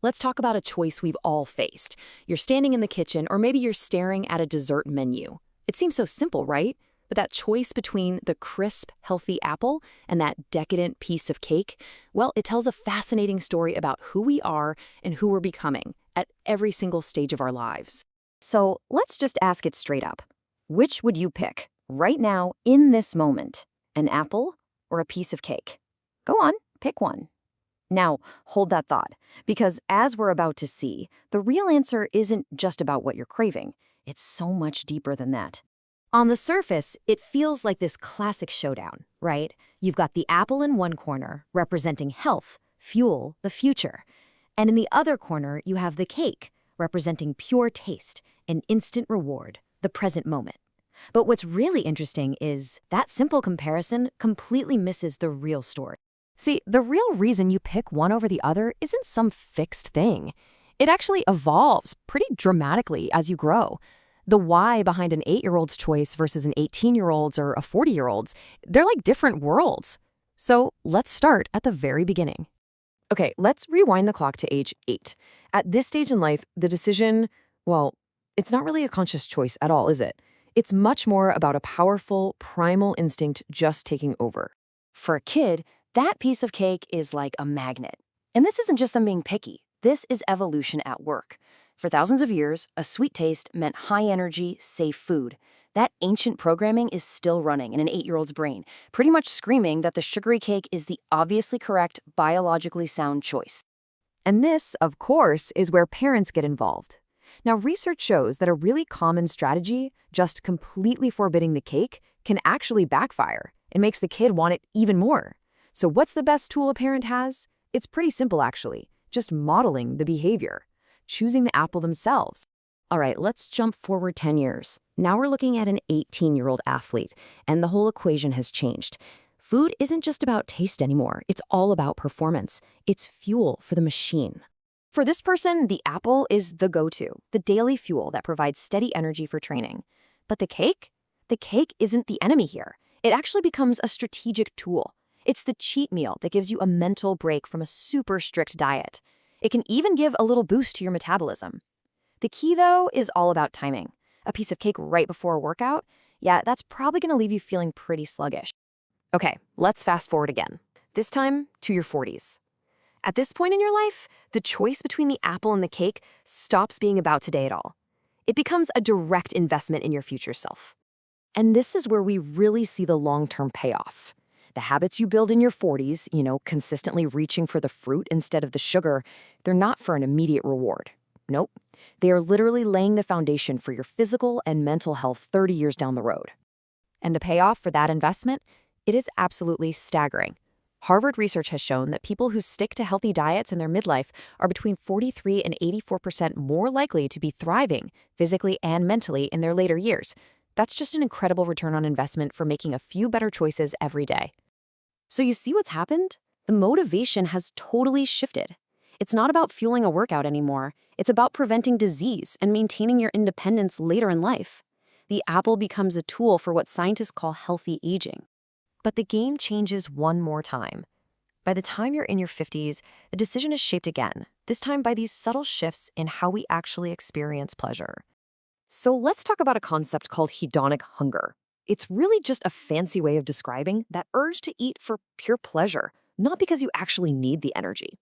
Let's talk about a choice we've all faced. You're standing in the kitchen, or maybe you're staring at a dessert menu. It seems so simple, right? But that choice between the crisp, healthy apple and that decadent piece of cake, well, it tells a fascinating story about who we are and who we're becoming at every single stage of our lives. So let's just ask it straight up. Which would you pick right now in this moment? An apple or a piece of cake? Go on, pick one. Now, hold that thought, because as we're about to see, the real answer isn't just about what you're craving. It's so much deeper than that. On the surface, it feels like this classic showdown, right? You've got the apple in one corner, representing health, fuel, the future. And in the other corner, you have the cake, representing pure taste, an instant reward, the present moment. But what's really interesting is that simple comparison completely misses the real story. See, the real reason you pick one over the other isn't some fixed thing. It actually evolves pretty dramatically as you grow. The why behind an 8-year-old's choice versus an 18-year-old's or a 40-year-old's, they're like different worlds. So let's start at the very beginning. Okay, let's rewind the clock to age 8. At this stage in life, the decision, well, it's not really a conscious choice at all, is it? It's much more about a powerful, primal instinct just taking over. For a kid, that piece of cake is like a magnet. And this isn't just them being picky. This is evolution at work. For thousands of years, a sweet taste meant high-energy, safe food. That ancient programming is still running in an 8-year-old's brain, pretty much screaming that the sugary cake is the obviously correct, biologically sound choice. And this, of course, is where parents get involved. Now, research shows that a really common strategy, just completely forbidding the cake, can actually backfire. It makes the kid want it even more. So what's the best tool a parent has? It's pretty simple, actually. Just modeling the behavior. Choosing the apple themselves. All right, let's jump forward 10 years. Now we're looking at an 18-year-old athlete, and the whole equation has changed. Food isn't just about taste anymore. It's all about performance. It's fuel for the machine. For this person, the apple is the go-to, the daily fuel that provides steady energy for training. But the cake? The cake isn't the enemy here. It actually becomes a strategic tool. It's the cheat meal that gives you a mental break from a super strict diet. It can even give a little boost to your metabolism. The key, though, is all about timing. A piece of cake right before a workout? Yeah, that's probably going to leave you feeling pretty sluggish. Okay, let's fast forward again. This time to your 40s. At this point in your life, the choice between the apple and the cake stops being about today at all. It becomes a direct investment in your future self. And this is where we really see the long-term payoff. The habits you build in your 40s, consistently reaching for the fruit instead of the sugar, they're not for an immediate reward. Nope. They are literally laying the foundation for your physical and mental health 30 years down the road. And the payoff for that investment? It is absolutely staggering. Harvard research has shown that people who stick to healthy diets in their midlife are between 43 and 84% more likely to be thriving physically and mentally in their later years. That's just an incredible return on investment for making a few better choices every day. So you see what's happened? The motivation has totally shifted. It's not about fueling a workout anymore. It's about preventing disease and maintaining your independence later in life. The apple becomes a tool for what scientists call healthy aging. But the game changes one more time. By the time you're in your 50s, the decision is shaped again, this time by these subtle shifts in how we actually experience pleasure. So let's talk about a concept called hedonic hunger. It's really just a fancy way of describing that urge to eat for pure pleasure, not because you actually need the energy.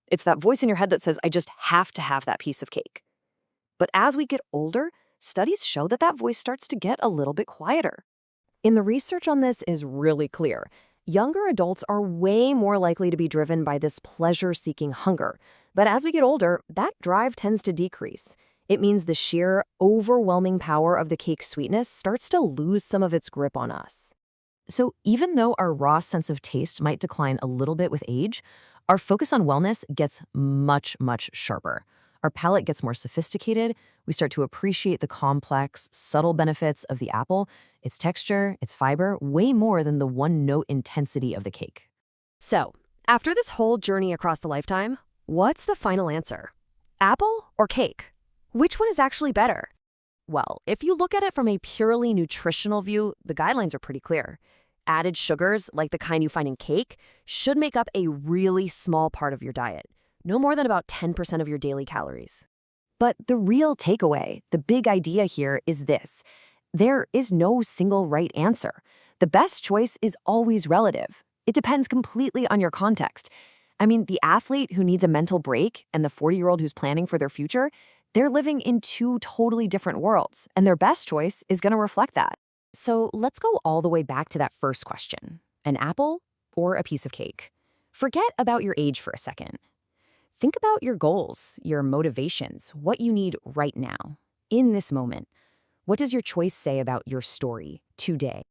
It's that voice in your head that says, I just have to have that piece of cake. But as we get older, studies show that that voice starts to get a little bit quieter. And the research on this is really clear. Younger adults are way more likely to be driven by this pleasure-seeking hunger. But as we get older, that drive tends to decrease. It means the sheer, overwhelming power of the cake's sweetness starts to lose some of its grip on us. So even though our raw sense of taste might decline a little bit with age, our focus on wellness gets much, much sharper. Our palate gets more sophisticated. We start to appreciate the complex, subtle benefits of the apple, its texture, its fiber, way more than the one-note intensity of the cake. So, after this whole journey across the lifetime, what's the final answer? Apple or cake? Which one is actually better? Well, if you look at it from a purely nutritional view, the guidelines are pretty clear. Added sugars, like the kind you find in cake, should make up a really small part of your diet. no more than about 10% of your daily calories. But the real takeaway, the big idea here is this. There is no single right answer. The best choice is always relative. It depends completely on your context. I mean, the athlete who needs a mental break and the 40-year-old who's planning for their future, they're living in two totally different worlds, and their best choice is going to reflect that. So let's go all the way back to that first question. An apple or a piece of cake? Forget about your age for a second. Think about your goals, your motivations, what you need right now, in this moment. What does your choice say about your story today?